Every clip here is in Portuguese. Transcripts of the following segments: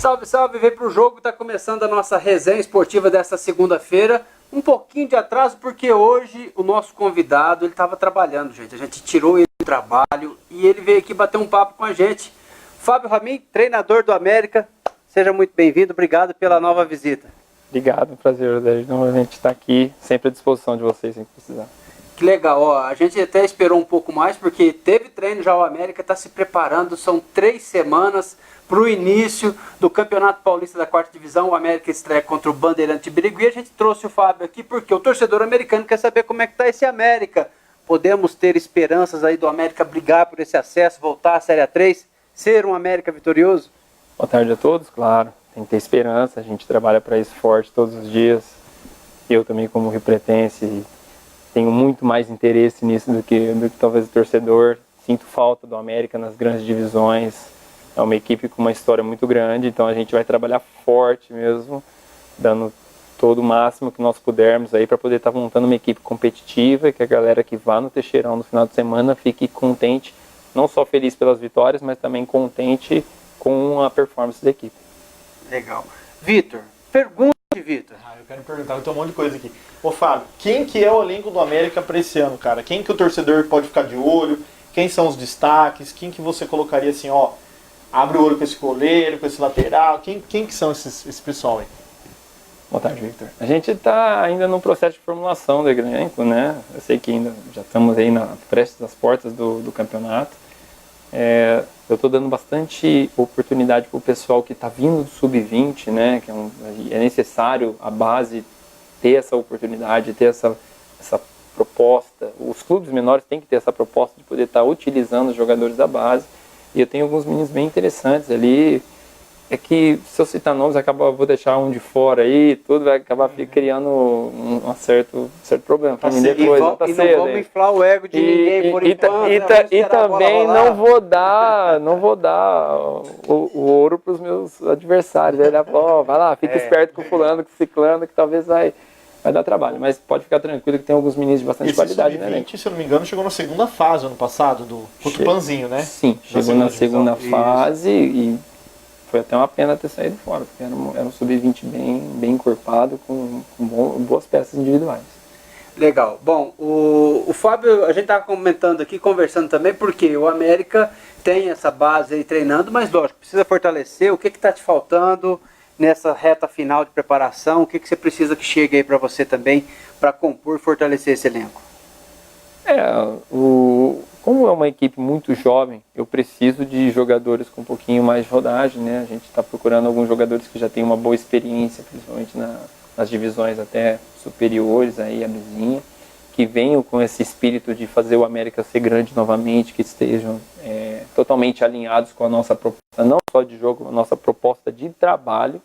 Salve, salve, vem pro jogo, tá começando a nossa resenha esportiva desta segunda-feira. Um pouquinho de atraso porque hoje o nosso convidado, ele estava trabalhando, gente. A gente tirou ele do trabalho e ele veio aqui bater um papo com a gente. Fábio Ramin, treinador do América, seja muito bem-vindo, obrigado pela nova visita. Obrigado, prazer de novamente estar aqui, sempre à disposição de vocês, sem precisar. Que legal, ó, a gente até esperou um pouco mais porque teve treino já, o América está se preparando, são 3 semanas para o início do Campeonato Paulista da 4ª Divisão. O América estreia contra o Bandeirante de Birigui. A gente trouxe o Fábio aqui porque o torcedor americano quer saber como é que está esse América. Podemos ter esperanças aí do América brigar por esse acesso, voltar à Série A3, ser um América vitorioso? Boa tarde a todos, claro, tem que ter esperança, a gente trabalha para isso forte todos os dias. Eu também, como riopretense, tenho muito mais interesse nisso do que talvez o torcedor. Sinto falta do América nas grandes divisões. É uma equipe com uma história muito grande, então a gente vai trabalhar forte mesmo, dando todo o máximo que nós pudermos aí para poder estar montando uma equipe competitiva e que a galera que vá no Teixeirão no final de semana fique contente, não só feliz pelas vitórias, mas também contente com a performance da equipe. Legal. Vitor, pergunta, Vitor. Eu quero perguntar, eu tenho um monte de coisa aqui. Ô Fábio, quem que é o elenco do América para esse ano, cara? Quem que o torcedor pode ficar de olho? Quem são os destaques? Quem que você colocaria assim, ó, abre o olho com esse goleiro, com esse lateral? Quem que são esse pessoal aí? Boa tarde, Victor. A gente está ainda no processo de formulação do elenco, né? Eu sei que ainda já estamos aí prestes às portas do campeonato. Eu estou dando bastante oportunidade para o pessoal que está vindo do sub-20, né? Que é necessário a base ter essa oportunidade, ter essa proposta. Os clubes menores têm que ter essa proposta de poder estar utilizando os jogadores da base. E eu tenho alguns meninos bem interessantes ali. É que, se eu citar nomes, vou deixar um de fora aí, tudo vai acabar criando um certo problema para mim depois. Não vamos inflar o ego de ninguém por enquanto. E também não vou dar o ouro para os meus adversários. Aí ele vai lá, fica esperto com o fulano, com o ciclano, que talvez vai dar trabalho. Mas pode ficar tranquilo que tem alguns meninos de bastante qualidade, né? Esse se eu não me engano, chegou na segunda fase ano passado, do Tupanzinho, né? Sim, chegou na segunda fase e foi até uma pena ter saído fora, porque era um sub-20 bem encorpado, com boas peças individuais. Legal. Bom, o Fábio, a gente estava comentando aqui, conversando também, porque o América tem essa base aí treinando, mas lógico, precisa fortalecer. O que está te faltando nessa reta final de preparação? O que você precisa que chegue aí para você também, para compor e fortalecer esse elenco? Como é uma equipe muito jovem, eu preciso de jogadores com um pouquinho mais de rodagem, né? A gente está procurando alguns jogadores que já têm uma boa experiência, principalmente nas divisões até superiores aí, a mesinha, que venham com esse espírito de fazer o América ser grande novamente, que estejam totalmente alinhados com a nossa proposta, não só de jogo, a nossa proposta de trabalho,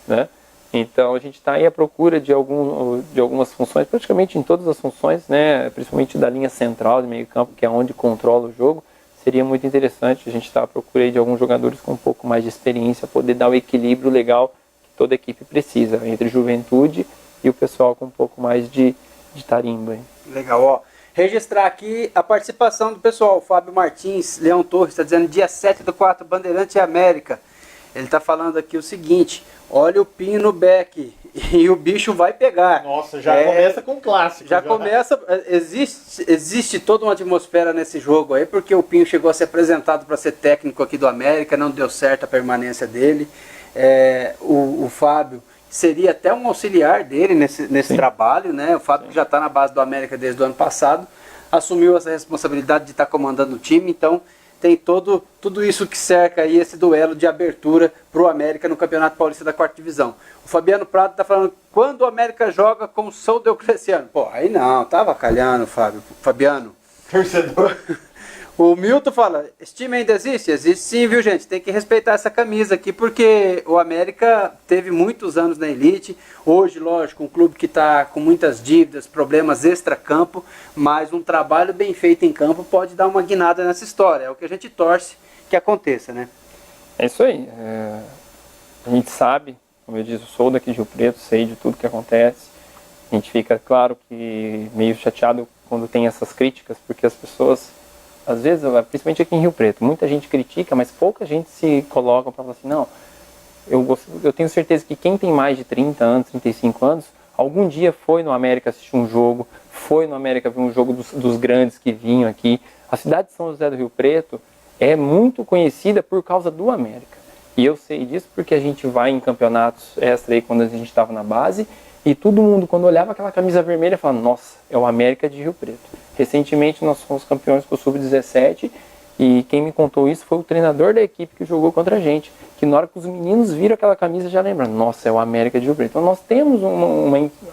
né? Então a gente está aí à procura de algumas funções, praticamente em todas as funções, né? Principalmente da linha central de meio campo, que é onde controla o jogo. Seria muito interessante, a gente está à procura aí de alguns jogadores com um pouco mais de experiência, poder dar o equilíbrio legal que toda equipe precisa, entre juventude e o pessoal com um pouco mais de tarimba. Legal, ó. Registrar aqui a participação do pessoal. O Fábio Martins, Leão Torres, está dizendo dia 7/4, Bandeirante América. Ele está falando aqui o seguinte: olha o Pinho no back e o bicho vai pegar. Nossa, já começa com clássico. Já começa, existe toda uma atmosfera nesse jogo aí, porque o Pinho chegou a ser apresentado para ser técnico aqui do América, não deu certo a permanência dele. O Fábio seria até um auxiliar dele nesse trabalho, né? O Fábio, que já está na base do América desde o ano passado, assumiu essa responsabilidade de estar comandando o time, então tem tudo isso que cerca aí esse duelo de abertura para o América no Campeonato Paulista da 4ª Divisão. O Fabiano Prado está falando, quando o América joga com o São Diocleciano? Pô, aí não, tá avacalhando, Fabiano. Torcedor. O Milton fala, esse time ainda existe? Existe sim, viu, gente? Tem que respeitar essa camisa aqui, porque o América teve muitos anos na elite. Hoje, lógico, um clube que está com muitas dívidas, problemas extra-campo, mas um trabalho bem feito em campo pode dar uma guinada nessa história. É o que a gente torce que aconteça, né? É isso aí. A gente sabe, como eu disse, eu sou daqui de Rio Preto, sei de tudo que acontece. A gente fica, claro, que meio chateado quando tem essas críticas, porque as pessoas, às vezes, principalmente aqui em Rio Preto, muita gente critica, mas pouca gente se coloca para falar assim, não, eu tenho certeza que quem tem mais de 30 anos, 35 anos, algum dia foi no América assistir um jogo, foi no América ver um jogo dos grandes que vinham aqui. A cidade de São José do Rio Preto é muito conhecida por causa do América. E eu sei disso porque a gente vai em campeonatos extra aí quando a gente estava na base, e todo mundo, quando olhava aquela camisa vermelha, falava, nossa, é o América de Rio Preto. Recentemente nós fomos campeões com o Sub-17, e quem me contou isso foi o treinador da equipe que jogou contra a gente, que na hora que os meninos viram aquela camisa já lembram, nossa, é o América de Rio Preto. Então nós temos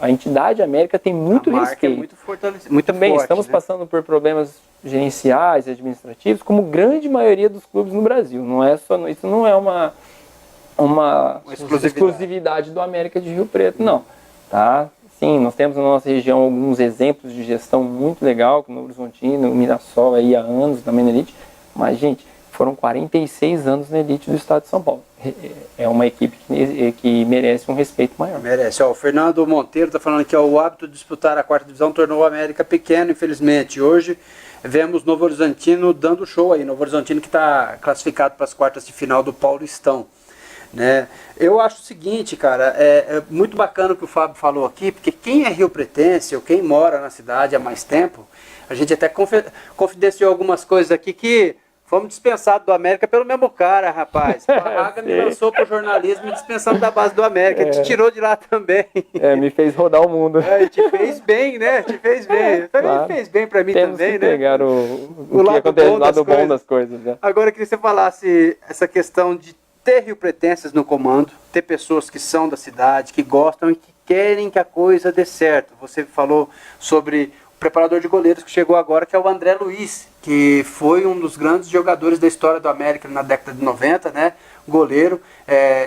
a entidade América tem muito respeito. É muito fortalecida, muito Também forte, estamos né? passando por problemas gerenciais e administrativos, como grande maioria dos clubes no Brasil. Não é só, isso não é uma exclusividade do América de Rio Preto, não. Tá? Sim, nós temos na nossa região alguns exemplos de gestão muito legal, como o Horizontino, o Mirassol aí há anos também na elite, mas, gente, foram 46 anos na elite do estado de São Paulo. É uma equipe que merece um respeito maior. Merece. Ó, o Fernando Monteiro está falando que o hábito de disputar a quarta divisão tornou o América pequeno, infelizmente. Hoje vemos Novo Horizontino dando show aí. Novo Horizontino que está classificado para as quartas de final do Paulistão. Né? Eu acho o seguinte, cara, é muito bacana o que o Fábio falou aqui, porque quem é riopretense ou quem mora na cidade há mais tempo, a gente até confidenciou algumas coisas aqui que fomos dispensados do América pelo mesmo cara, rapaz. O Barraga me lançou pro jornalismo e dispensando da base do América, ele te tirou de lá também. Me fez rodar o mundo. Te fez bem, né? Te fez bem. Também claro. Fez bem pra mim Temos também, que né? pegar o lado bom das coisas. Né? Agora eu queria que você falasse essa questão de ter riopretenses no comando, ter pessoas que são da cidade, que gostam e que querem que a coisa dê certo. Você falou sobre o preparador de goleiros que chegou agora, que é o André Luiz, que foi um dos grandes jogadores da história do América na década de 90, né? Goleiro,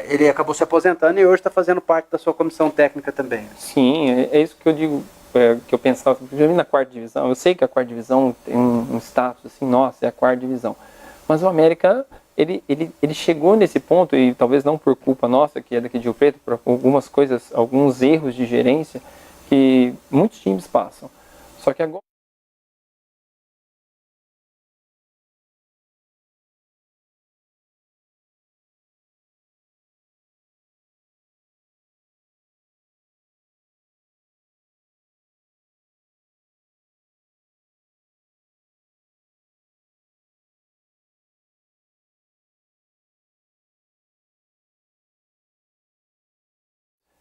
ele acabou se aposentando e hoje está fazendo parte da sua comissão técnica também. Sim, é isso que eu digo, que eu pensava, principalmente na quarta divisão. Eu sei que a quarta divisão tem um status assim, nossa, é a quarta divisão. Mas o América, ele chegou nesse ponto, e talvez não por culpa nossa, que é daqui de Rio Preto, por algumas coisas, alguns erros de gerência que muitos times passam. Só que agora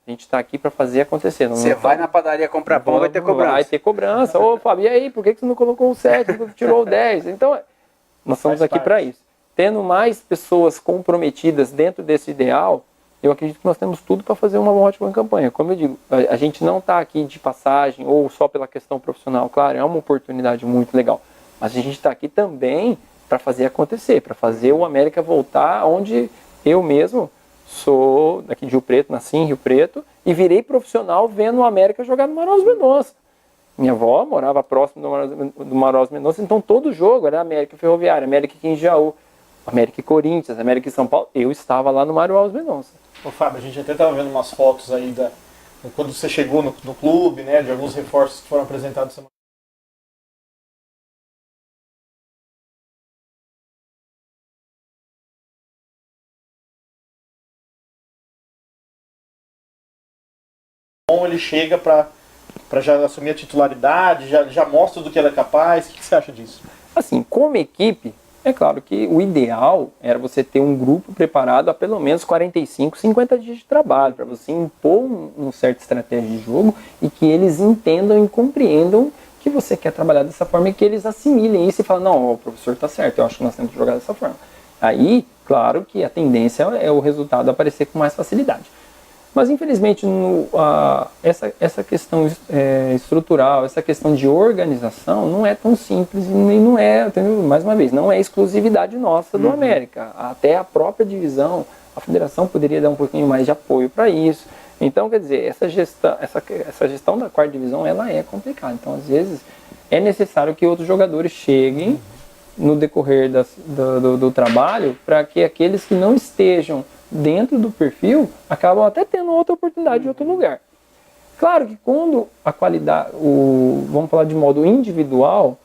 a gente está aqui para fazer acontecer. Você vai na padaria comprar pão, vai ter cobrança. Vai ter cobrança. Ô, Fábio, e aí, por que você não colocou o 7, tirou o 10? Então, nós estamos aqui para isso. Tendo mais pessoas comprometidas dentro desse ideal, eu acredito que nós temos tudo para fazer uma ótima campanha. Como eu digo, a gente não está aqui de passagem ou só pela questão profissional. Claro, é uma oportunidade muito legal. Mas a gente está aqui também para fazer acontecer, para fazer o América voltar onde eu mesmo sou daqui de Rio Preto, nasci em Rio Preto e virei profissional vendo o América jogar no Maroz Mendonça. Minha avó morava próximo do Maroz Mendonça, então todo jogo era América Ferroviária, América Quinjaú, América Corinthians, América São Paulo. Eu estava lá no Maroz Mendonça. Ô Fábio, a gente até estava vendo umas fotos aí quando você chegou no clube, né, de alguns reforços que foram apresentados semana. Ele chega para já assumir a titularidade, já mostra do que ele é capaz. O que você acha disso? Assim, como equipe, é claro que o ideal era você ter um grupo preparado há pelo menos 45, 50 dias de trabalho, para você impor uma certa estratégia de jogo e que eles entendam e compreendam que você quer trabalhar dessa forma e que eles assimilem isso e falem, não, o professor está certo, eu acho que nós temos que jogar dessa forma. Aí, claro que a tendência é o resultado aparecer com mais facilidade. Mas, infelizmente, essa questão estrutural, essa questão de organização não é tão simples e não é, mais uma vez, não é exclusividade nossa do América. Até a própria divisão, a federação poderia dar um pouquinho mais de apoio para isso. Então, quer dizer, essa gestão da quarta divisão, ela é complicada. Então, às vezes, é necessário que outros jogadores cheguem no decorrer do trabalho para que aqueles que não estejam dentro do perfil, acabam até tendo outra oportunidade em outro lugar. Claro que quando a qualidade, vamos falar de modo individual,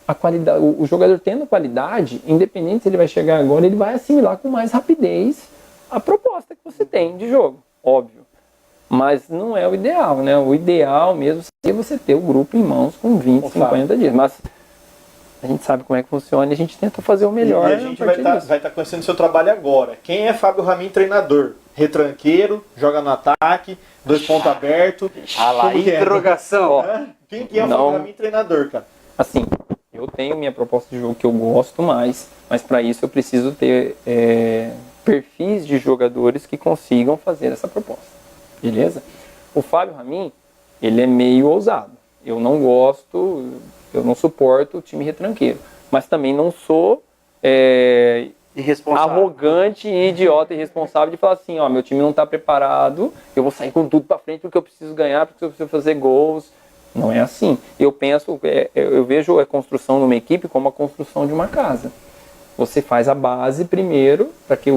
a qualidade, o jogador tendo qualidade, independente se ele vai chegar agora, ele vai assimilar com mais rapidez a proposta que você tem de jogo, óbvio. Mas não é o ideal, né? O ideal mesmo seria você ter o grupo em mãos com 20, 50 dias. Mas a gente sabe como é que funciona e a gente tenta fazer o melhor. E a gente vai estar conhecendo o seu trabalho agora. Quem é Fábio Ramin, treinador? Retranqueiro, joga no ataque, 2 pontos abertos. Ah lá, interrogação. Quem que é o Fábio Ramin, treinador, cara? Assim, eu tenho minha proposta de jogo que eu gosto mais, mas para isso eu preciso ter perfis de jogadores que consigam fazer essa proposta. Beleza? O Fábio Ramin, ele é meio ousado. Eu não gosto, eu não suporto o time retranqueiro. Mas também não sou arrogante, idiota e irresponsável de falar assim, ó, meu time não está preparado, eu vou sair com tudo para frente porque eu preciso ganhar, porque eu preciso fazer gols. Não é assim. Eu penso, eu vejo a construção de uma equipe como a construção de uma casa. Você faz a base primeiro, para que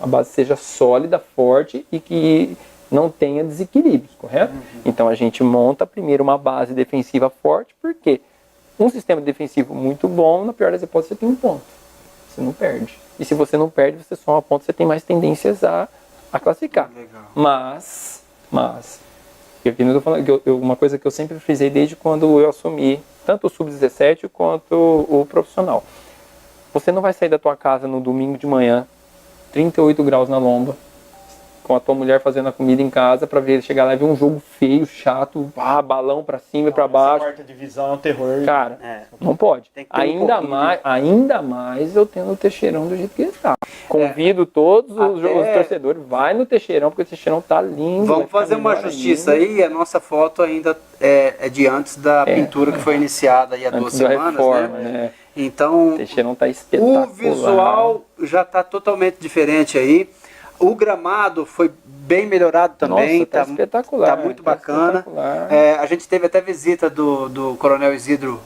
a base seja sólida, forte e que não tenha desequilíbrios, correto? Então a gente monta primeiro uma base defensiva forte, porque um sistema defensivo muito bom, na pior das hipóteses, você tem um ponto. Você não perde. E se você não perde, você soma ponto, você tem mais tendências a classificar. Legal. Mas eu tô falando, uma coisa que eu sempre frisei desde quando eu assumi tanto o sub-17 quanto o profissional. Você não vai sair da tua casa no domingo de manhã, 38 graus na lomba, com a tua mulher fazendo a comida em casa, pra ver chegar lá e ver um jogo feio, chato, balão pra cima e pra baixo. Essa quarta divisão é um terror. Cara, não pode. Ainda mais eu tendo o Teixeirão do jeito que ele tá. Convido todos os torcedores, vai no Teixeirão, porque o Teixeirão tá lindo. Vamos fazer uma justiça aí, a nossa foto ainda é de antes da pintura que foi iniciada aí há 2 semanas, reforma, né? Então, o Teixeirão tá espetacular. O visual já tá totalmente diferente aí. O gramado foi bem melhorado também. Nossa, tá espetacular. Tá muito bacana. A gente teve até visita do Coronel Isidro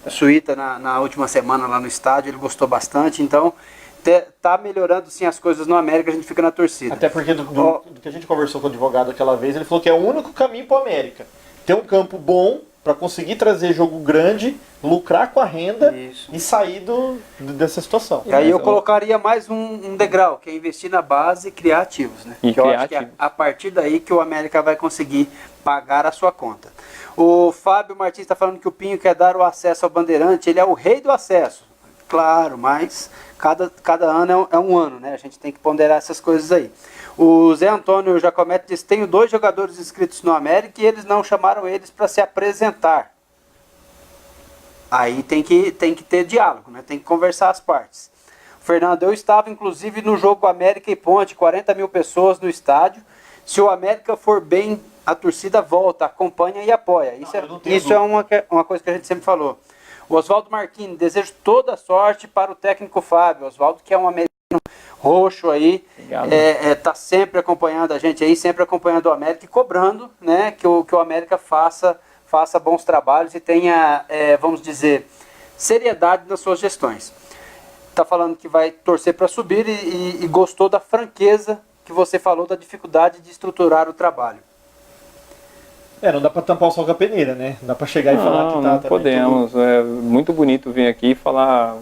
Suíta na última semana lá no estádio. Ele gostou bastante. Então, tá melhorando sim as coisas no América. A gente fica na torcida. Até porque do que a gente conversou com o advogado aquela vez, ele falou que é o único caminho para o América. Ter um campo bom para conseguir trazer jogo grande, lucrar com a renda e sair dessa situação. E aí eu colocaria mais um degrau, que é investir na base e criar ativos, né? Eu acho que é a partir daí que o América vai conseguir pagar a sua conta. O Fábio Martins está falando que o Pinho quer dar o acesso ao Bandeirante, ele é o rei do acesso. Claro, mas cada ano é um ano, né? A gente tem que ponderar essas coisas aí. O Zé Antônio Jacomete diz: tenho 2 jogadores inscritos no América e eles não chamaram eles para se apresentar. Aí tem que ter diálogo, né? Tem que conversar as partes. Fernando, eu estava inclusive no jogo América e Ponte, 40 mil pessoas no estádio. Se o América for bem, a torcida volta, acompanha e apoia. Isso é uma coisa que a gente sempre falou. O Oswaldo Marquini, desejo toda a sorte para o técnico Fábio. Oswaldo, que é um americano roxo aí, tá sempre acompanhando a gente aí, sempre acompanhando o América e cobrando, né, que o América faça bons trabalhos e tenha, vamos dizer, seriedade nas suas gestões. Tá falando que vai torcer para subir e gostou da franqueza que você falou, da dificuldade de estruturar o trabalho. Não dá para tampar o sol com a peneira, né? Não dá para chegar e falar que tá. Não podemos. Tudo... É muito bonito vir aqui e falar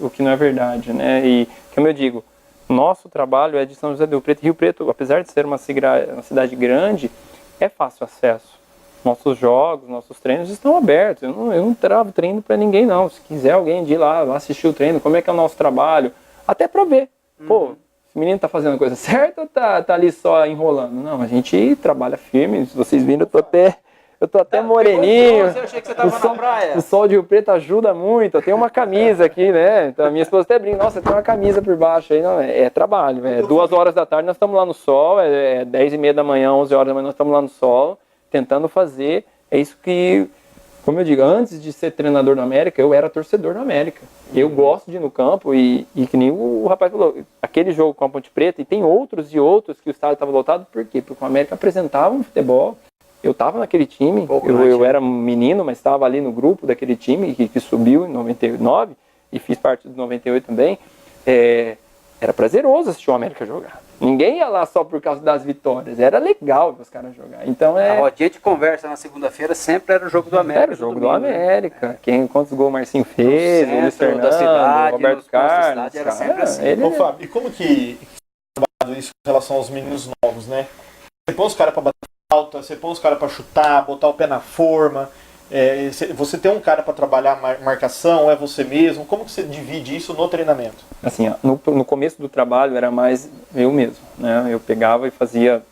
o que não é verdade, né? E, como eu digo, nosso trabalho é de São José do Rio Preto. Rio Preto, apesar de ser uma cidade grande, é fácil acesso. Nossos jogos, nossos treinos estão abertos. Eu não travo treino para ninguém, não. Se quiser alguém de ir lá assistir o treino, como é que é o nosso trabalho, até para ver. Pô, esse menino tá fazendo a coisa certa ou tá ali só enrolando? Não, a gente trabalha firme. Se vocês viram, eu tô até moreninho. Eu achei que você tava na praia. O sol de Rio Preto ajuda muito. Eu tenho uma camisa aqui, né? Então a minha esposa até brinca: nossa, tem uma camisa por baixo aí. Não, é trabalho. 2 horas da tarde nós estamos lá no sol. 10h30 da manhã, 11 horas da manhã nós estamos lá no sol, tentando fazer. É isso que, como eu digo, antes de ser treinador no América, eu era torcedor no América. Eu gosto de ir no campo e que nem o rapaz falou, aquele jogo com a Ponte Preta, e tem outros que o estádio estava lotado. Por quê? Porque o América apresentava um futebol. Eu estava naquele time, eu era menino, mas estava ali no grupo daquele time que subiu em 99 e fiz parte do 98 também. Era prazeroso assistir o América jogar. Ninguém ia lá só por causa das vitórias, era legal ver os caras jogar. Então, a rodinha de conversa na segunda-feira sempre era o jogo do América. Era o jogo do América. Quantos gols o Marcinho fez, o Luiz Fernando, da cidade, o Roberto Carlos. Era sempre assim. Ô, Fábio, e como que isso em relação aos meninos novos, né? Você põe os caras pra bater falta, você põe os caras pra chutar, botar o pé na forma. Você tem um cara para trabalhar marcação, é você mesmo? Como que você divide isso no treinamento? Assim, no começo do trabalho era mais eu mesmo, né? Eu pegava e fazia,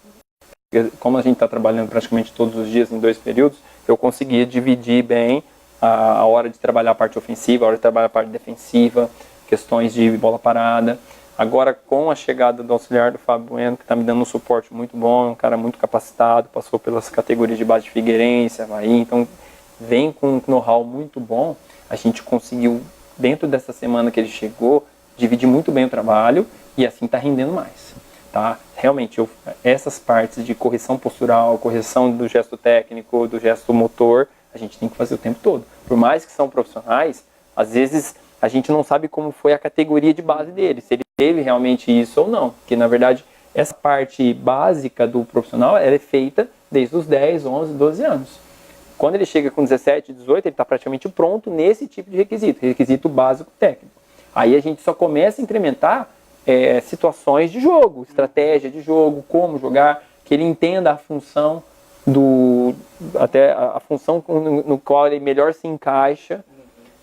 como a gente está trabalhando praticamente todos os dias em 2 períodos, eu conseguia dividir bem a hora de trabalhar a parte ofensiva, a hora de trabalhar a parte defensiva, questões de bola parada. Agora, com a chegada do auxiliar do Fábio Bueno, que está me dando um suporte muito bom, um cara muito capacitado, passou pelas categorias de base de Figueirense, Avaí, então vem com um know-how muito bom. A gente conseguiu, dentro dessa semana que ele chegou, dividir muito bem o trabalho e assim está rendendo mais. Tá? Realmente, essas partes de correção postural, correção do gesto técnico, do gesto motor, a gente tem que fazer o tempo todo. Por mais que são profissionais, às vezes a gente não sabe como foi a categoria de base dele, se ele teve realmente isso ou não. Porque, na verdade, essa parte básica do profissional ela é feita desde os 10, 11, 12 anos. Quando ele chega com 17, 18, ele está praticamente pronto nesse tipo de requisito básico técnico. Aí a gente só começa a incrementar situações de jogo, estratégia de jogo, como jogar, que ele entenda a função até a função no qual ele melhor se encaixa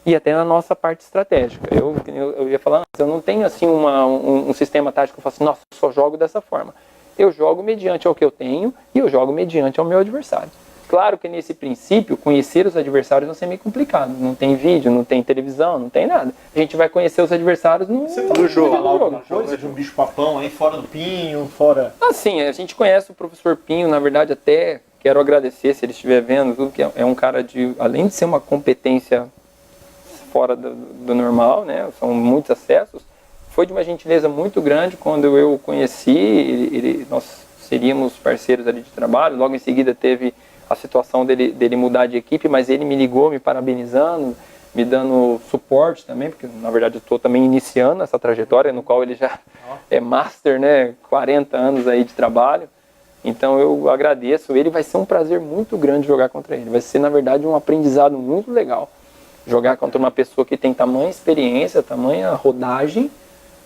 e até na nossa parte estratégica. Eu ia falar, eu não tenho assim um sistema tático que eu falo assim, nossa, eu só jogo dessa forma. Eu jogo mediante ao que eu tenho e eu jogo mediante ao meu adversário. Claro que nesse princípio, conhecer os adversários vai ser meio complicado. Não tem vídeo, não tem televisão, não tem nada. A gente vai conhecer os adversários no jogo. Falar alguma coisa de um bicho papão aí, fora do Pinho, fora... Assim, a gente conhece o professor Pinho, na verdade até quero agradecer se ele estiver vendo, tudo que é um cara além de ser uma competência fora do normal, né? São muitos acessos. Foi de uma gentileza muito grande quando eu o conheci, nós seríamos parceiros ali de trabalho, logo em seguida teve a situação dele mudar de equipe, mas ele me ligou me parabenizando, me dando suporte também, porque na verdade eu estou também iniciando essa trajetória, no qual ele já é master, né, 40 anos aí de trabalho, então eu agradeço, ele vai ser um prazer muito grande jogar contra ele, vai ser na verdade um aprendizado muito legal, jogar contra uma pessoa que tem tamanha experiência, tamanha rodagem,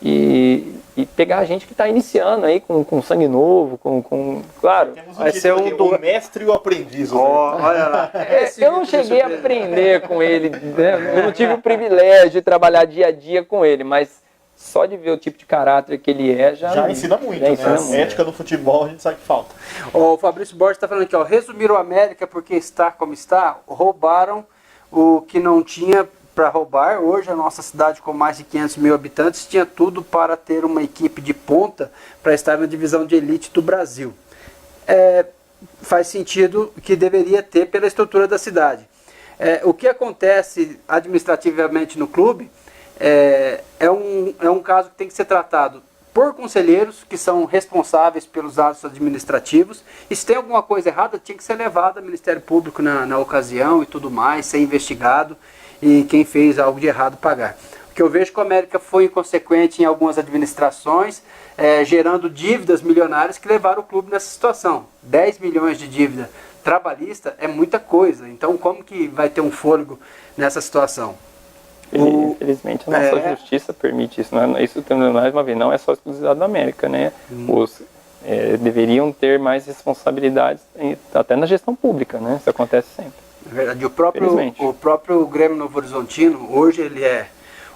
e pegar a gente que está iniciando aí com sangue novo, claro, vai ser o mestre e o aprendiz. Olha lá. Eu não cheguei a aprender com ele, né? Eu não tive o privilégio de trabalhar dia a dia com ele, mas só de ver o tipo de caráter que ele já ensina muito, né? Ensina muito. Ética no futebol a gente sabe que falta. O Fabrício Borges está falando aqui, resumir o América porque está como está, roubaram o que não tinha para roubar. Hoje a nossa cidade com mais de 500 mil habitantes tinha tudo para ter uma equipe de ponta para estar na divisão de elite do Brasil. Faz sentido que deveria ter pela estrutura da cidade. O que acontece administrativamente no clube é um caso que tem que ser tratado por conselheiros que são responsáveis pelos atos administrativos, e se tem alguma coisa errada tinha que ser levado ao Ministério Público na ocasião e tudo mais, ser investigado, e quem fez algo de errado pagar. O que eu vejo que a América foi inconsequente em algumas administrações, gerando dívidas milionárias que levaram o clube nessa situação. 10 milhões de dívida trabalhista é muita coisa, então como que vai ter um fôlego nessa situação? Infelizmente a nossa justiça permite isso, né? Isso mais uma vez, não é só exclusividade da América, né? Deveriam ter mais responsabilidades até na gestão pública, né? Isso acontece sempre. É verdade, o próprio Grêmio Novo Horizontino, hoje ele é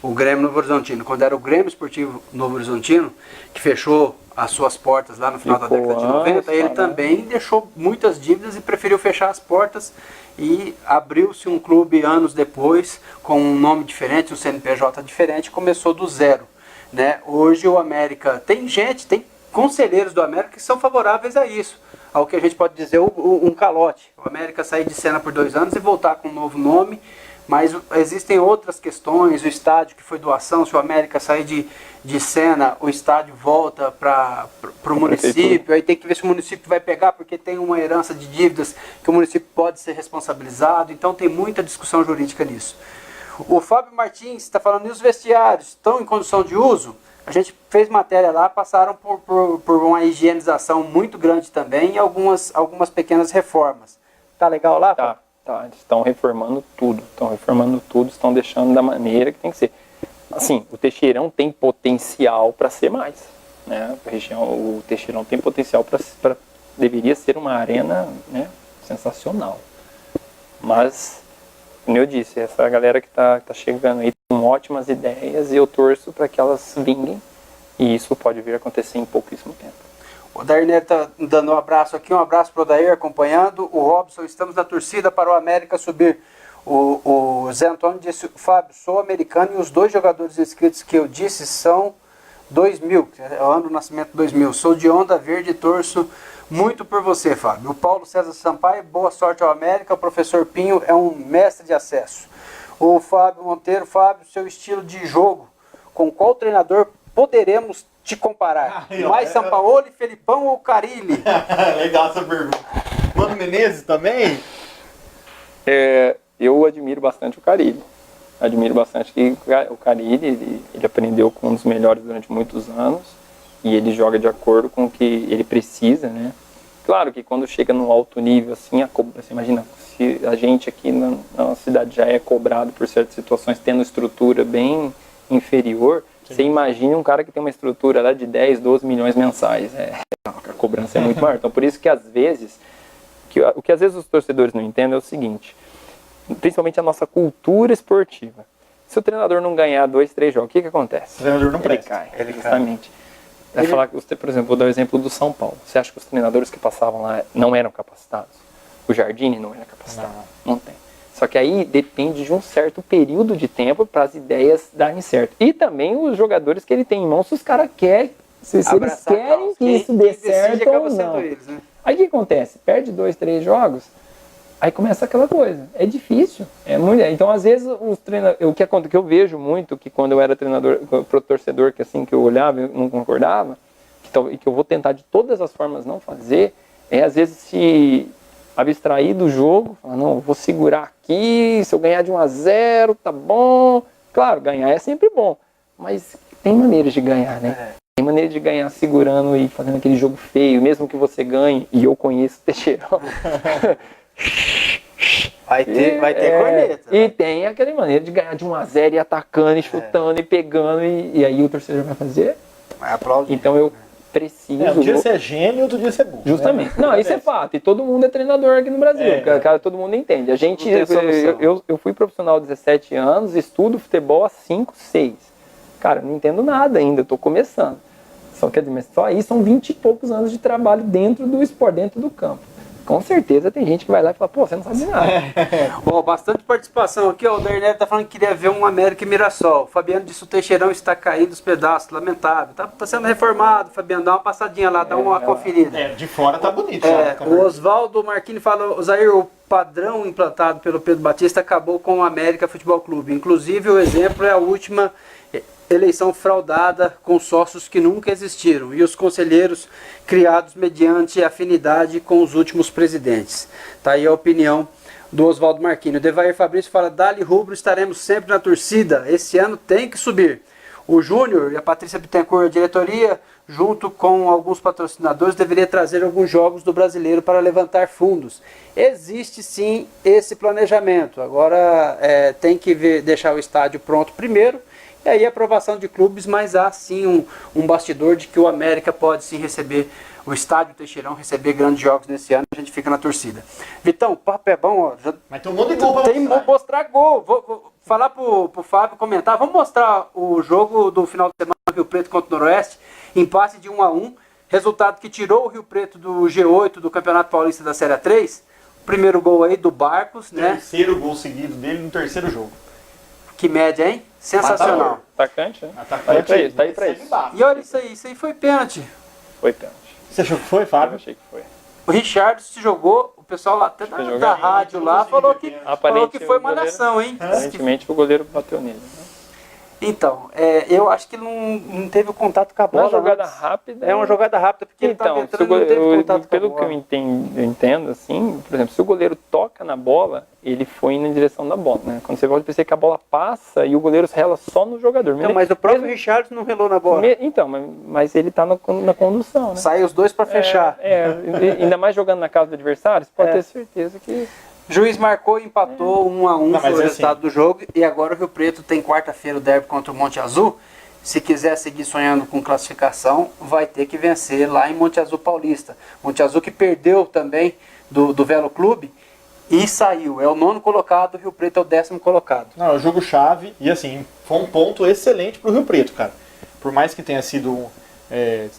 o Grêmio Novo Horizontino, quando era o Grêmio Esportivo Novo Horizontino, que fechou as suas portas lá no final da década de 90, ele também deixou muitas dívidas e preferiu fechar as portas, e abriu-se um clube anos depois, com um nome diferente, um CNPJ diferente, começou do zero, né? Hoje o América, tem conselheiros do América que são favoráveis a isso, ao que a gente pode dizer um calote. O América sair de cena por 2 anos e voltar com um novo nome, mas existem outras questões, o estádio que foi doação, se o América sair de cena, o estádio volta para o município, aí tem que ver se o município vai pegar, porque tem uma herança de dívidas que o município pode ser responsabilizado, então tem muita discussão jurídica nisso. O Fábio Martins está falando, e os vestiários estão em condição de uso? A gente fez matéria lá, passaram por uma higienização muito grande também e algumas pequenas reformas. Tá legal lá? Tá. Eles estão reformando tudo, estão deixando da maneira que tem que ser. Assim, o Teixeirão tem potencial para ser mais, né? O Teixeirão tem potencial para deveria ser uma arena, né, sensacional. Mas, como eu disse, essa galera que tá chegando aí com ótimas ideias e eu torço para que elas vinguem e isso pode vir a acontecer em pouquíssimo tempo. O Darnel tá dando um abraço aqui, um abraço para o Dair acompanhando. O Robson, estamos na torcida para o América subir. O Zé Antônio disse, Fábio, sou americano e os 2 jogadores inscritos que eu disse são 2000, é o ano do nascimento 2000. Sou de Onda Verde e torço muito por você, Fábio. O Paulo César Sampaio, boa sorte ao América. O professor Pinho é um mestre de acesso. O Fábio Monteiro, Fábio, seu estilo de jogo, com qual treinador poderemos te comparar? Mais Sampaoli, Felipão ou Carille? Legal essa pergunta. Mano Menezes também? Eu admiro bastante o Carille. Admiro bastante que o Carille, ele aprendeu com um dos melhores durante muitos anos e ele joga de acordo com o que ele precisa, né? Claro que quando chega num alto nível, assim, você imagina, se a gente aqui na cidade já é cobrado por certas situações, tendo estrutura bem inferior, sim. Você imagina um cara que tem uma estrutura lá de 10, 12 milhões mensais. A cobrança é muito maior. Então, por isso que às vezes, o que às vezes os torcedores não entendem é o seguinte, principalmente a nossa cultura esportiva. Se o treinador não ganhar 2, 3 jogos, o que acontece? O treinador não presta. Cai, justamente. Vai falar que você, por exemplo, vou dar o exemplo do São Paulo. Você acha que os treinadores que passavam lá não eram capacitados? O Jardine não era capacitado? Não tem. Só que aí depende de um certo período de tempo para as ideias darem certo. E também os jogadores que ele tem em mãos, se os caras querem, se eles querem que isso dê certo ou não. Eles, né? Aí o que acontece? Perde 2, 3 jogos, aí começa aquela coisa. É difícil. Então, às vezes, os treinadores, o que eu vejo muito, que quando eu era treinador, pro torcedor, que assim que eu olhava, eu não concordava, que eu vou tentar de todas as formas não fazer, às vezes se abstrair do jogo, falar, não, vou segurar aqui, se eu ganhar de 1-0, tá bom. Claro, ganhar é sempre bom, mas tem maneiras de ganhar, né? Tem maneira de ganhar segurando e fazendo aquele jogo feio, mesmo que você ganhe, e eu conheço o Teixeirão. Vai ter corneta. E tem aquela maneira de ganhar de 1-0 e atacando, e chutando, e pegando, e aí o torcedor vai fazer. Vai aplaudir. Então eu preciso... Um dia você é gênio, outro dia você é burro. Justamente. Né? Não, isso é fato. E todo mundo é treinador aqui no Brasil. Todo mundo entende. A gente, eu fui profissional há 17 anos, estudo futebol há 5, 6. Cara, não entendo nada ainda, eu tô começando. Só aí são 20 e poucos anos de trabalho dentro do esporte, dentro do campo. Com certeza tem gente que vai lá e fala, pô, você não sabe nada. Bom, bastante participação aqui, ó. O Darnel tá falando que queria ver um América e Mirassol. O Fabiano disse que o Teixeirão está caindo os pedaços, lamentável. Tá sendo reformado, Fabiano, dá uma passadinha lá, dá uma conferida. De fora tá bonito. O Oswaldo Marquini falou, Zair, o padrão implantado pelo Pedro Batista acabou com o América Futebol Clube. Inclusive, o exemplo é a última eleição fraudada com sócios que nunca existiram e os conselheiros criados mediante afinidade com os últimos presidentes. Tá aí a opinião do Oswaldo Marquini. O Devair Fabrício fala, Dali Rubro, estaremos sempre na torcida, esse ano tem que subir. O Júnior e a Patrícia Bittencourt, a diretoria, junto com alguns patrocinadores, deveria trazer alguns jogos do brasileiro para levantar fundos. Existe sim esse planejamento, agora tem que deixar o estádio pronto primeiro, e aí a aprovação de clubes, mas há sim um bastidor de que o América pode sim receber, o estádio Teixeirão receber grandes jogos nesse ano, a gente fica na torcida. Vitão, o papo é bom, ó. Mas tem um monte de gol pra mostrar. Tem mostrar gol. Vou falar pro Fábio comentar. Vamos mostrar o jogo do final de semana do Rio Preto contra o Noroeste, empate de 1-1, resultado que tirou o Rio Preto do G8 do Campeonato Paulista da Série 3. O primeiro gol aí do Barcos, né? Terceiro gol seguido dele no terceiro jogo. Que média, hein? Sensacional. Atacante, né? Atacante. Tá aí pra isso. E olha isso aí foi pênalti. Foi pênalti. Você achou que foi, Fábio? Eu achei que foi. O Richard se jogou, o pessoal lá até da rádio lá falou que foi uma nação, hein? Aparentemente o goleiro bateu nele. Né? Então, eu acho que não teve o contato com a bola. Uma jogada rápida. É uma jogada rápida, porque então, ele tava entrando, não teve contato com a bola. Pelo que eu entendo, assim, por exemplo, se o goleiro toca na bola, ele foi indo em direção da bola, né? Quando você volta, pensei que a bola passa e o goleiro rela só no jogador. Não, mas o próprio Richard não relou na bola. Então, mas ele tá na condução, né? Sai os dois para fechar. Ainda mais jogando na casa do adversário, você pode ter certeza que... Juiz marcou e empatou 1-1, foi o resultado do jogo. E agora o Rio Preto tem quarta-feira o derby contra o Monte Azul. se quiser seguir sonhando com classificação, vai ter que vencer lá em Monte Azul Paulista. Monte Azul que perdeu também do Velo Clube e saiu. É o 9º colocado, o Rio Preto é o 10º colocado. Não, é o jogo chave e assim, foi um ponto excelente pro Rio Preto, cara. Por mais que tenha sido,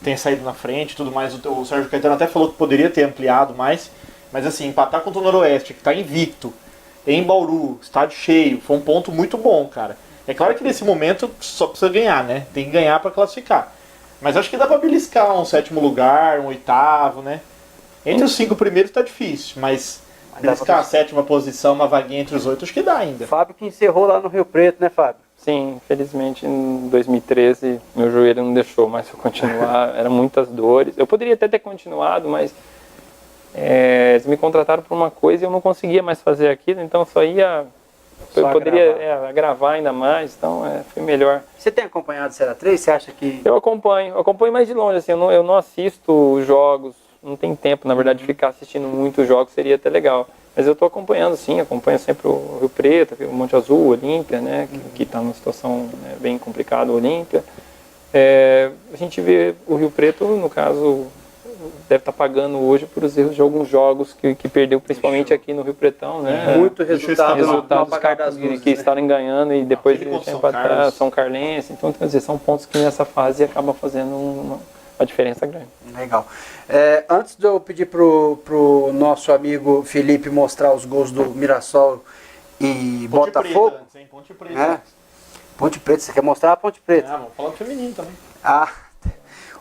tenha saído na frente e tudo mais, o Sérgio Caetano até falou que poderia ter ampliado mais, mas assim, empatar contra o Noroeste, que tá invicto, em Bauru, estádio cheio, foi um ponto muito bom, cara. É claro que nesse momento só precisa ganhar, né? Tem que ganhar para classificar. Mas acho que dá para beliscar um 7º lugar, um 8º, né? Entre os 5 primeiros tá difícil, mas beliscar a 7ª posição, uma vaguinha entre os 8, acho que dá ainda. Fábio que encerrou lá no Rio Preto, né, Fábio? Sim, infelizmente em 2013 meu joelho não deixou mais eu continuar, eram muitas dores. Eu poderia até ter continuado, mas eles me contrataram por uma coisa e eu não conseguia mais fazer aquilo, então só ia... Eu poderia gravar ainda mais, então foi melhor. Você tem acompanhado Serra 3? Você acha que... Eu acompanho mais de longe, assim, eu não assisto os jogos, não tem tempo, na verdade, de ficar assistindo muitos jogos seria até legal. Mas eu estou acompanhando, sim, acompanho sempre o Rio Preto, o Monte Azul, o Olímpia, né, que está numa situação bem complicada, o Olímpia. A gente vê o Rio Preto, no caso, deve estar pagando hoje por os erros de alguns jogos que perdeu, principalmente aqui no Rio Pretão, né? Muito resultados que estarem ganhando e depois São Carlense. Então, quer dizer, são pontos que nessa fase acabam fazendo uma diferença grande. Legal. Antes de eu pedir pro nosso amigo Felipe mostrar os gols do Mirassol e Ponte Botafogo. Preta antes, hein? Ponte Preta. Ponte Preta, você quer mostrar a Ponte Preta? Vamos falar do feminino também.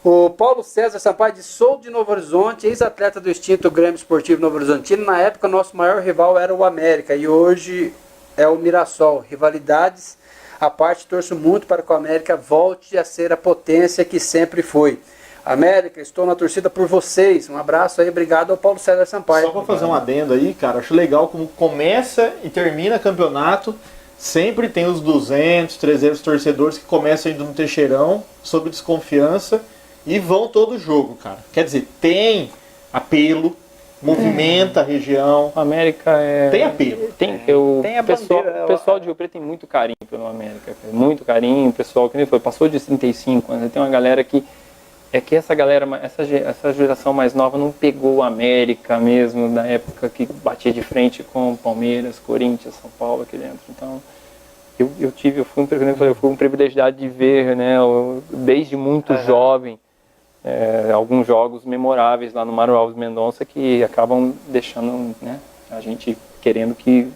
O Paulo César Sampaio de Sou de Novo Horizonte, ex-atleta do extinto Grêmio Esportivo Novo Horizontino. Na época, nosso maior rival era o América e hoje é o Mirassol. Rivalidades à parte, torço muito para que o América volte a ser a potência que sempre foi. América, estou na torcida por vocês. Um abraço aí, obrigado ao Paulo César Sampaio. Só para fazer um adendo aí, cara, acho legal como começa e termina campeonato. Sempre tem os 200, 300 torcedores que começam indo no Teixeirão, sob desconfiança, e vão todo jogo, cara. Quer dizer, tem apelo, movimenta a região. O América tem apelo. Tem a bandeira, o pessoal de Rio Preto tem muito carinho pelo América. Muito carinho. O pessoal que nem foi, passou de 35 anos. Tem uma galera que... essa geração mais nova não pegou o América mesmo, da época que batia de frente com Palmeiras, Corinthians, São Paulo aqui dentro. Então, eu fui um privilegiado de ver, né, desde muito jovem, alguns jogos memoráveis lá no Mário Alves Mendonça que acabam deixando, né, a gente querendo que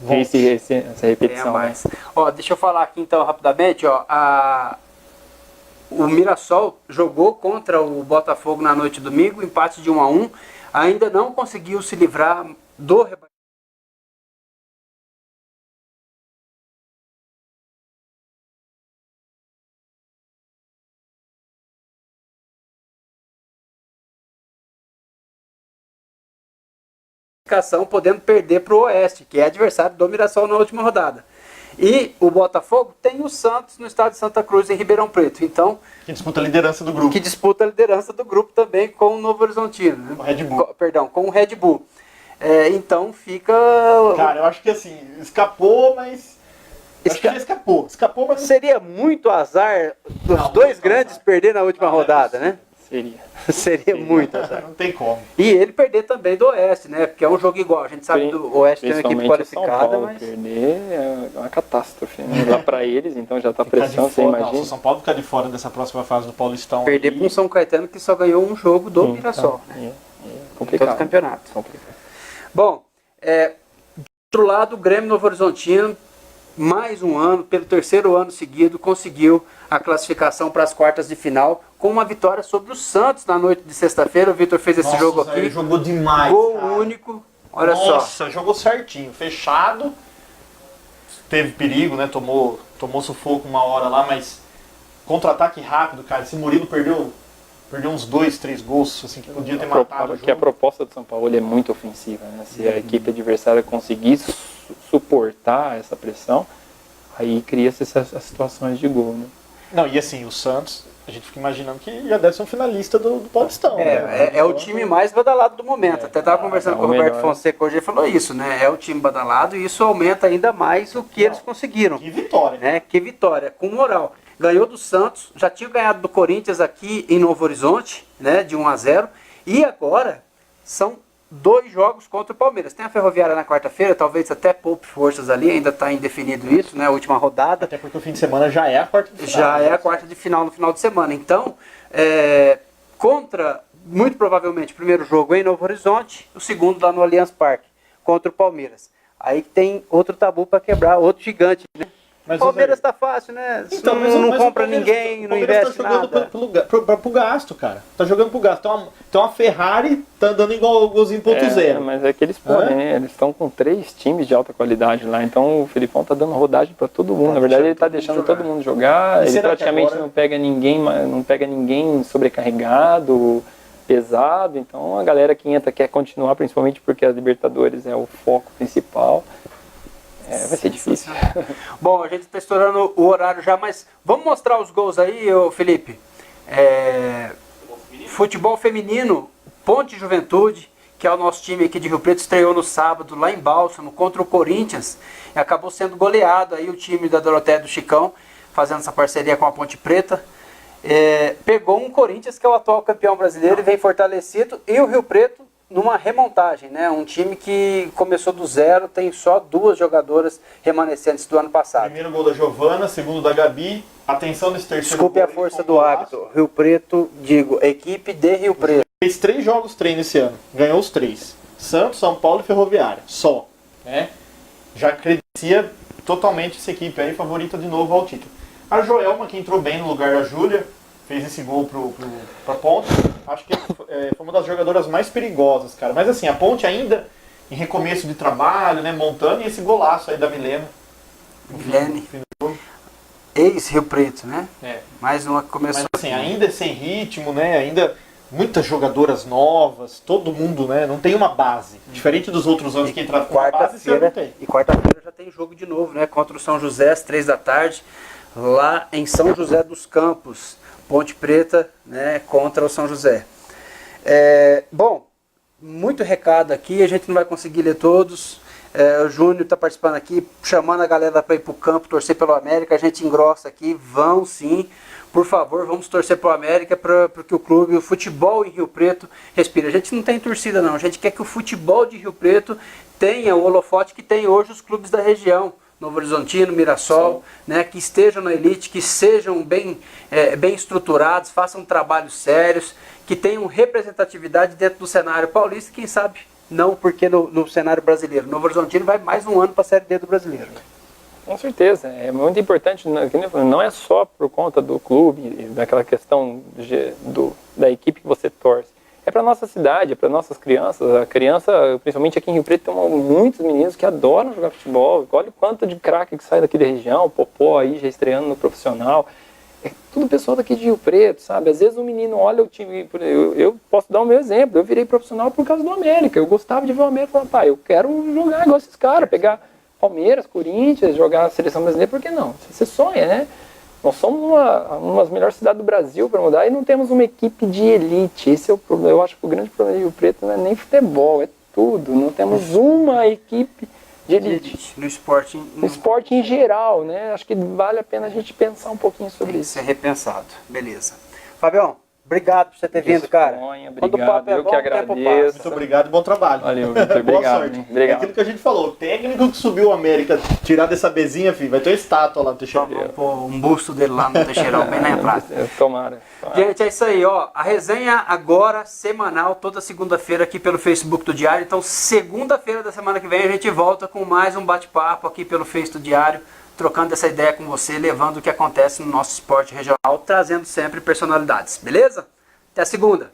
essa repetição. Mais. Deixa eu falar aqui então rapidamente, o Mirassol jogou contra o Botafogo na noite de domingo, empate de 1-1, ainda não conseguiu se livrar do rebaixamento. Podendo perder para o Oeste, que é adversário do Mirassol na última rodada. E o Botafogo tem o Santos no estado de Santa Cruz, em Ribeirão Preto. Então, que disputa a liderança do grupo. Que disputa a liderança do grupo também com o Novo Horizontino. Né? O Red Bull. Com o Red Bull. Então fica... Cara, eu acho que assim, escapou, mas... Acho que já escapou. Escapou, mas... Seria muito azar dos dois grandes perder na última rodada, né? Seria muito azar. Não tem como. E ele perder também do Oeste, né? Porque é um jogo igual. A gente sabe que o Oeste tem uma equipe qualificada, São Paulo mas... perder é uma catástrofe, né? Lá pra eles, então já tá pressão, você imagina. Se o São Paulo ficar de fora dessa próxima fase do Paulistão... Perder para um São Caetano que só ganhou um jogo do Mirassol. Né? Complicado. Todo o campeonato. Complicado. Bom, do outro lado, o Grêmio Novo Horizontino, mais um ano, pelo terceiro ano seguido, conseguiu a classificação para as quartas de final, com uma vitória sobre o Santos na noite de sexta-feira. O Vitor fez esse jogo aqui. Ele jogou demais. Gol cara. único. Olha só. Nossa, jogou certinho. Fechado. Teve perigo, né? Tomou sufoco uma hora lá, mas contra-ataque rápido, cara. Esse Murilo perdeu uns 2, 3 gols, assim, que podia ter matado o jogo. Que a proposta do São Paulo é muito ofensiva, né? Se a equipe adversária conseguir suportar essa pressão, aí cria-se essas situações de gol, né? Não, e assim, o Santos, a gente fica imaginando que já deve ser um finalista do Paulistão. É o time mais badalado do momento. Até estava conversando com o Roberto Fonseca hoje, ele falou isso, né? É o time badalado e isso aumenta ainda mais o que eles conseguiram. Que vitória. Né? Que vitória, com moral. ganhou do Santos, já tinha ganhado do Corinthians aqui em Novo Horizonte, né, de 1-0, e agora são 2 jogos contra o Palmeiras. Tem a Ferroviária na quarta-feira, talvez até poupe forças ali, ainda está indefinido isso, né, a última rodada. Até porque o fim de semana já é a quarta de final. Já é a quarta de final no final de semana. Então, contra, muito provavelmente, o primeiro jogo em Novo Horizonte, o segundo lá no Allianz Parque, contra o Palmeiras. Aí tem outro tabu para quebrar, outro gigante, né? O Palmeiras tá fácil, né? Então, não compra ninguém, não investe nada. O Palmeiras tá jogando pro gasto, cara. Tá jogando pro gasto. Então a Ferrari tá andando igual o golzinho 1.0. Mas é que eles podem, né? Eles estão com 3 times de alta qualidade lá. Então o Felipão tá dando rodagem para todo mundo. Na verdade, ele tá deixando todo mundo jogar. Ele praticamente não pega ninguém sobrecarregado, pesado. Então a galera que entra quer continuar, principalmente porque a Libertadores é o foco principal. Vai ser difícil. Bom, a gente está estourando o horário já, mas vamos mostrar os gols aí, ô Felipe. Futebol feminino, Ponte Juventude, que é o nosso time aqui de Rio Preto, estreou no sábado lá em Bálsamo contra o Corinthians e acabou sendo goleado aí o time da Doroteia do Chicão, fazendo essa parceria com a Ponte Preta. Pegou um Corinthians que é o atual campeão brasileiro e vem fortalecido, e o Rio Preto numa remontagem, né? Um time que começou do zero, tem só 2 jogadoras remanescentes do ano passado. Primeiro gol da Giovana, segundo da Gabi. Atenção nesse terceiro Desculpe gol. a força do hábito. Rio Preto, equipe de Rio Preto. Fez 3 jogos treino esse ano. Ganhou os 3. Santos, São Paulo e Ferroviária. Só. Né? Já credencia totalmente essa equipe aí, favorita de novo ao título. A Joelma, que entrou bem no lugar da Júlia, fez esse gol pra Ponte. Acho que foi uma das jogadoras mais perigosas, cara. Mas assim, a Ponte ainda em recomeço de trabalho, né, montando, e esse golaço aí da Milena. Milene. Ex-Rio Preto, né? Mais uma que começou. Mas assim, ainda sem ritmo, né? Ainda muitas jogadoras novas, todo mundo, né? Não tem uma base. Diferente dos outros anos que entraram com uma base, esse ano não tem. E quarta-feira já tem jogo de novo, né? Contra o São José, às 3 da tarde, lá em São José dos Campos. Ponte Preta, né, contra o São José. Bom, muito recado aqui, a gente não vai conseguir ler todos. O Júnior está participando aqui, chamando a galera para ir para o campo, torcer pelo América. A gente engrossa aqui, vão sim. Por favor, vamos torcer pelo América para que o clube, o futebol em Rio Preto respire. A gente não tem torcida não, a gente quer que o futebol de Rio Preto tenha o holofote que tem hoje os clubes da região. Novo Horizontino, Mirassol, né, que estejam na elite, que sejam bem estruturados, façam trabalhos sérios, que tenham representatividade dentro do cenário paulista, quem sabe não, porque no cenário brasileiro. Novo Horizontino vai mais um ano para a Série D do brasileiro. Com certeza, é muito importante, não é só por conta do clube, daquela questão da equipe que você torce. É para nossa cidade, é para nossas crianças. A criança, principalmente aqui em Rio Preto, tem muitos meninos que adoram jogar futebol. Olha o quanto de craque que sai daqui da região, o Popó aí já estreando no profissional. É tudo pessoal daqui de Rio Preto, sabe? Às vezes o menino olha o time, eu posso dar o meu exemplo, eu virei profissional por causa do América. Eu gostava de ver o América e falar, pai, eu quero jogar igual esses caras, pegar Palmeiras, Corinthians, jogar a seleção brasileira, por que não? Você sonha, né? Nós somos uma das melhores cidades do Brasil para mudar e não temos uma equipe de elite. Esse é o problema. Eu acho que o grande problema de Rio Preto não é nem futebol, é tudo. Não temos uma equipe de elite. No esporte. No esporte em geral, né? Acho que vale a pena a gente pensar um pouquinho sobre isso. Ser repensado. Beleza. Fabião, obrigado por você ter vindo, cara. Quando o papo é eu bom, que o tempo agradeço. passa. Muito obrigado e bom trabalho. Valeu, Vitor. Boa Obrigado. sorte. Obrigado. É aquilo que a gente falou. O técnico que subiu o América, tirar dessa bezinha, filho, vai ter uma estátua lá no Teixeira. Vamos pôr um busto dele lá no Teixeirão, bem na entrada. Tomara. Gente, é isso aí, ó. A resenha agora, semanal, toda segunda-feira aqui pelo Facebook do Diário. Então, segunda-feira da semana que vem a gente volta com mais um bate-papo aqui pelo Face do Diário, trocando essa ideia com você, levando o que acontece no nosso esporte regional, trazendo sempre personalidades, beleza? Até a segunda!